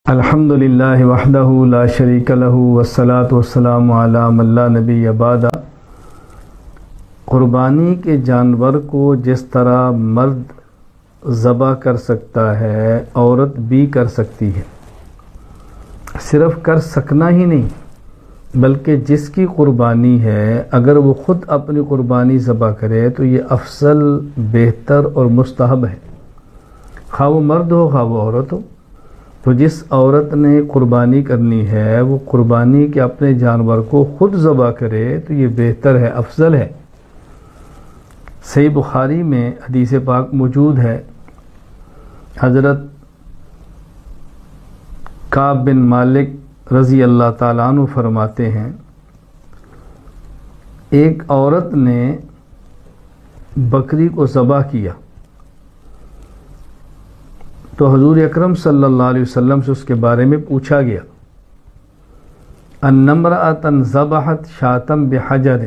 الحمدللہ وحدہ لا شریک لہ والصلاة والسلام علی من لا نبی بعد۔ قربانی کے جانور کو جس طرح مرد ذبح کر سکتا ہے عورت بھی کر سکتی ہے۔ صرف کر سکنا ہی نہیں بلکہ جس کی قربانی ہے اگر وہ خود اپنی قربانی ذبح کرے تو یہ افضل، بہتر اور مستحب ہے، خواہ وہ مرد ہو خواہ وہ عورت ہو۔ تو جس عورت نے قربانی کرنی ہے وہ قربانی کے اپنے جانور کو خود ذبح کرے تو یہ بہتر ہے، افضل ہے۔ صحیح بخاری میں حدیث پاک موجود ہے، حضرت کعب بن مالک رضی اللہ تعالیٰ عنہ فرماتے ہیں، ایک عورت نے بکری کو ذبح کیا تو حضور اکرم صلی اللہ علیہ وسلم سے اس کے بارے میں پوچھا گیا، ان امرأۃ ذبحت شاۃ بحجر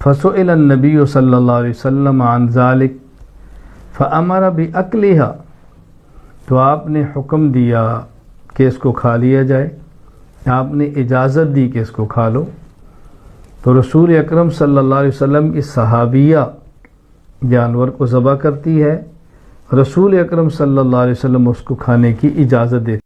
فسئل النبی صلی اللہ علیہ وسلم عن ذلک فامر باکلھا، تو آپ نے حکم دیا کہ اس کو کھا لیا جائے، آپ نے اجازت دی کہ اس کو کھا لو۔ تو رسول اکرم صلی اللہ علیہ وسلم اس صحابیہ جانور کو ذبح کرتی ہے، رسول اکرم صلی اللہ علیہ وسلم اس کو کھانے کی اجازت دیتے